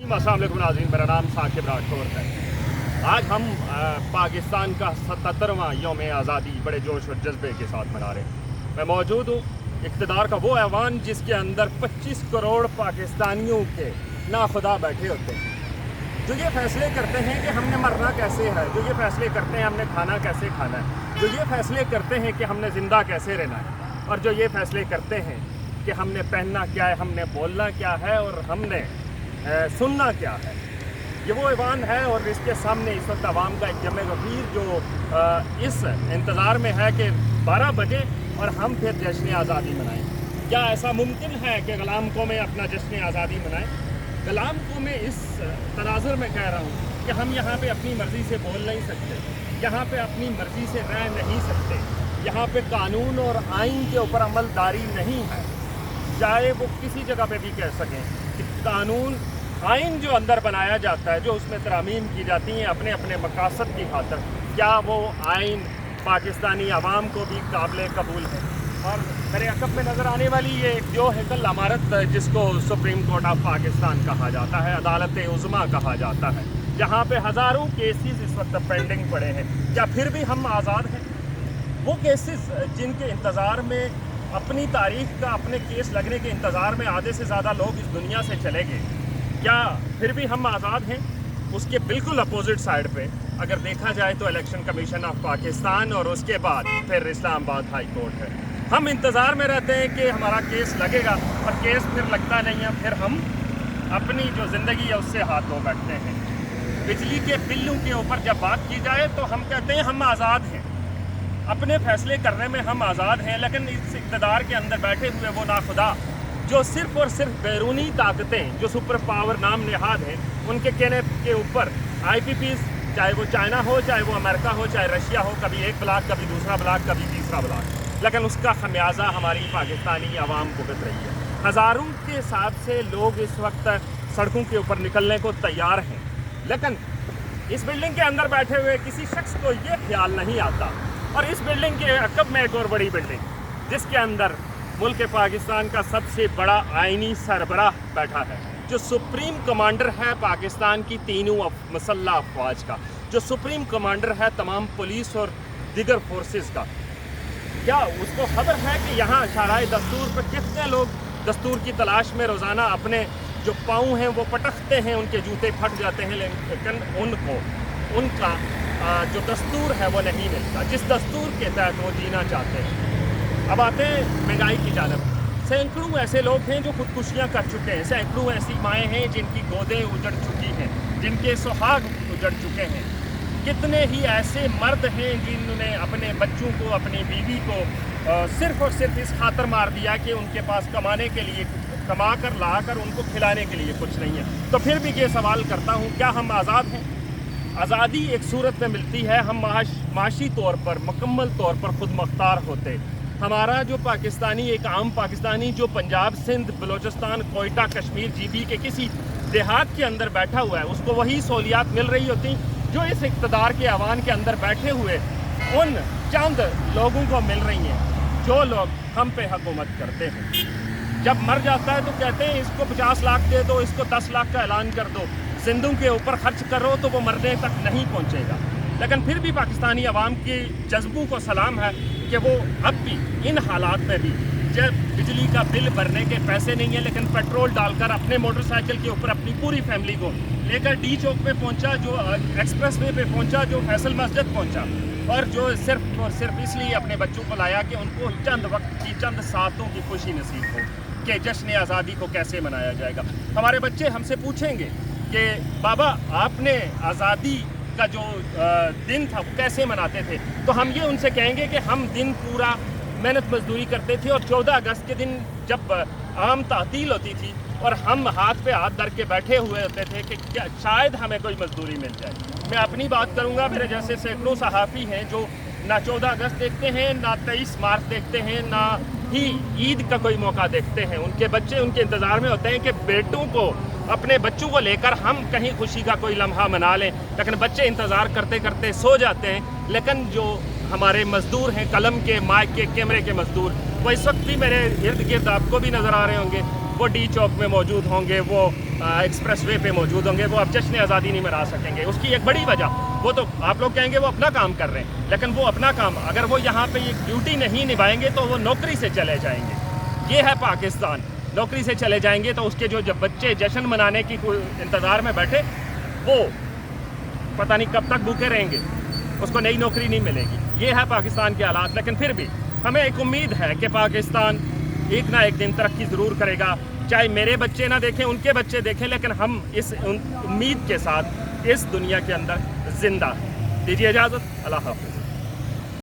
अस्सलाम वालेकुम नाज़रीन, मेरा नाम साकिब राठौर है। आज हम पाकिस्तान का 77वां यौम आज़ादी बड़े जोश और जज्बे के साथ मना रहे हैं। मैं मौजूद हूँ इक़्तिदार का वो ऐवान जिसके अंदर 25 करोड़ पाकिस्तानियों के नाखुदा बैठे होते हैं, जो ये फैसले करते हैं कि हमने मरना कैसे है, जो ये फैसले करते हैं हमने खाना कैसे खाना है, जो ये फैसले करते हैं कि हमने ज़िंदा कैसे रहना है, और जो ये फैसले करते हैं कि हमने पहनना क्या है, हमने बोलना क्या है और हमने सुनना क्या है। ये वो ऐवान है और इसके सामने इस वक्त आवाम का एक जमे गफीर जो इस इंतज़ार में है कि 12 बजे और हम फिर जश्न आज़ादी मनाएं। क्या ऐसा मुमकिन है कि ग़ुलाम कौमें अपना जश्न आज़ादी मनाएं? ग़ुलाम कौमें इस तनाज़ुर में कह रहा हूँ कि हम यहाँ पे अपनी मर्ज़ी से बोल नहीं सकते, यहाँ पे अपनी मर्ज़ी से रह नहीं सकते, यहाँ पे कानून और आइन के ऊपर अमलदारी नहीं है। चाहे वो किसी जगह पे भी कह सकें कि कानून आइन जो अंदर बनाया जाता है, जो उसमें तरामीम की जाती हैं अपने अपने मकासद की खातर, क्या वो आइन पाकिस्तानी अवाम को भी काबिल कबूल है? और मेरे अकब में नज़र आने वाली ये एक जो हैकल इमारत जिसको सुप्रीम कोर्ट ऑफ पाकिस्तान कहा जाता है, अदालत उज़्मा कहा जाता है, जहाँ पे हज़ारों केसेस इस वक्त पेंडिंग पड़े हैं, क्या फिर भी हम आज़ाद हैं? वो केसेस जिनके इंतज़ार में अपनी तारीख का, अपने केस लगने के इंतज़ार में आधे से ज़्यादा लोग इस दुनिया से चले गए, क्या फिर भी हम आज़ाद हैं? उसके बिल्कुल अपोजिट साइड पे अगर देखा जाए तो इलेक्शन कमीशन ऑफ पाकिस्तान और उसके बाद फिर इस्लामाबाद हाई कोर्ट है। हम इंतज़ार में रहते हैं कि हमारा केस लगेगा और केस फिर लगता नहीं है, फिर हम अपनी जो ज़िंदगी है उससे हाथ धो बैठते हैं। बिजली के बिलों के ऊपर जब बात की जाए तो हम कहते हैं हम आज़ाद हैं, अपने फैसले करने में हम आज़ाद हैं, लेकिन इस इक़्तिदार के अंदर बैठे हुए वो नाखुदा जो सिर्फ़ और सिर्फ बैरूनी ताकतें जो सुपर पावर नाम नेहाद हैं, उनके कहने के ऊपर IPPs, चाहे वो चाइना हो, चाहे वो अमेरिका हो, चाहे रशिया हो, कभी एक ब्लाक, कभी दूसरा ब्लाक, कभी तीसरा ब्लाक, लेकिन उसका खमियाजा हमारी पाकिस्तानी आवाम भुगत रही है। हज़ारों के हिसाब से लोग इस वक्त सड़कों के ऊपर निकलने को तैयार हैं, लेकिन इस बिल्डिंग के अंदर बैठे हुए किसी शख्स को ये ख्याल नहीं आता। और इस बिल्डिंग के अकब में एक और बड़ी बिल्डिंग जिसके अंदर मुल्क पाकिस्तान का सबसे बड़ा आइनी सरबराह बैठा है, जो सुप्रीम कमांडर है पाकिस्तान की तीनों मसल्ह अफवाज का, जो सुप्रीम कमांडर है तमाम पुलिस और दिगर फोर्सेस का। क्या उसको खबर है कि यहाँ शाराए दस्तूर पर कितने लोग दस्तूर की तलाश में रोज़ाना अपने जो पाँव हैं वो पटकते हैं, उनके जूते फट जाते हैं, लेकिन उनको उनका जो दस्तूर है वो नहीं मिलता, जिस दस्तूर के तहत वो जीना चाहते हैं। अब आते हैं महंगाई की जानब। सैकड़ों ऐसे लोग हैं जो खुदकुशियाँ कर चुके हैं, सैकड़ों ऐसी माएँ हैं जिनकी गोदें उजड़ चुकी हैं, जिनके सुहाग उजड़ चुके हैं। कितने ही ऐसे मर्द हैं जिन्होंने अपने बच्चों को, अपनी बीवी को सिर्फ़ और सिर्फ इस खातर मार दिया कि उनके पास कमाने के लिए, कमा कर ला कर उनको खिलाने के लिए कुछ नहीं है। तो फिर भी ये सवाल करता हूँ, क्या हम आज़ाद हैं? आज़ादी एक सूरत में मिलती है, हम माशी तौर पर, मुकम्मल तौर पर खुद मुख्तार होते। हमारा जो पाकिस्तानी, एक आम पाकिस्तानी जो पंजाब, सिंध, बलूचिस्तान, कोयटा, कश्मीर, GB के किसी देहात के अंदर बैठा हुआ है, उसको वही सहूलियात मिल रही होती जो इस इक़्तिदार के ऐवान के अंदर बैठे हुए उन चंद लोगों को मिल रही हैं जो लोग हम पे हुकूमत करते हैं। जब मर जाता है तो कहते हैं इसको 50 लाख दे दो, इसको 10 लाख का ऐलान कर दो, जिंदों के ऊपर खर्च करो तो वो मरने तक नहीं पहुंचेगा। लेकिन फिर भी पाकिस्तानी अवाम के जज्बों को सलाम है कि वो अब भी इन हालात में भी, जब बिजली का बिल भरने के पैसे नहीं है, लेकिन पेट्रोल डालकर अपने मोटरसाइकिल के ऊपर अपनी पूरी फैमिली को लेकर D चौक पे पहुंचा, जो एक्सप्रेस वे पे पहुंचा, जो फैसल मस्जिद पहुंचा, और जो सिर्फ और सिर्फ इसलिए अपने बच्चों को लाया कि उनको चंद वक्त की, चंद सातों की खुशी नसीब हो कि जश्न आज़ादी को कैसे मनाया जाएगा। हमारे बच्चे हमसे पूछेंगे कि बाबा आपने आज़ादी का जो दिन था वो कैसे मनाते थे, तो हम ये उनसे कहेंगे कि हम दिन पूरा मेहनत मजदूरी करते थे, और 14 अगस्त के दिन जब आम तातील होती थी और हम हाथ पे हाथ धर के बैठे हुए होते थे कि क्या शायद हमें कोई मजदूरी मिल जाए। मैं अपनी बात करूँगा, मेरे जैसे सैकड़ों सहाफ़ी हैं जो ना 14 अगस्त देखते हैं, ना 23 मार्च देखते हैं, ना ही ईद का कोई मौका देखते हैं। उनके बच्चे उनके इंतज़ार में होते हैं कि बेटों को, अपने बच्चों को लेकर हम कहीं खुशी का कोई लम्हा मना लें, लेकिन बच्चे इंतज़ार करते करते सो जाते हैं। लेकिन जो हमारे मज़दूर हैं, कलम के, माइक के, कैमरे के मज़दूर, वो इस वक्त भी मेरे इर्द गिर्द आपको भी नज़र आ रहे होंगे, وہ डी चौक में मौजूद होंगे, वो एक्सप्रेस वे पे मौजूद होंगे, वो अब जश्न आज़ादी नहीं मना सकेंगे। उसकी एक बड़ी वजह, वो तो आप लोग कहेंगे वो अपना काम कर रहे हैं, लेकिन वो अपना काम अगर वो यहाँ पे ये ड्यूटी नहीं निभाएंगे तो वो नौकरी से चले जाएंगे। ये है पाकिस्तान। नौकरी से चले जाएंगे तो उसके जो जब बच्चे जश्न मनाने की इंतज़ार में बैठे, वो पता नहीं कब तक भूखे रहेंगे, उसको नई नौकरी नहीं मिलेगी। ये है पाकिस्तान के हालात। लेकिन फिर भी हमें एक उम्मीद है कि पाकिस्तान एक ना एक दिन तरक्की ज़रूर करेगा। चाहे मेरे बच्चे ना देखें, उनके बच्चे देखें, लेकिन हम इस उम्मीद के साथ इस दुनिया के अंदर ज़िंदा हैं। दीजिए इजाज़त। अल्लाह हाफ़िज़।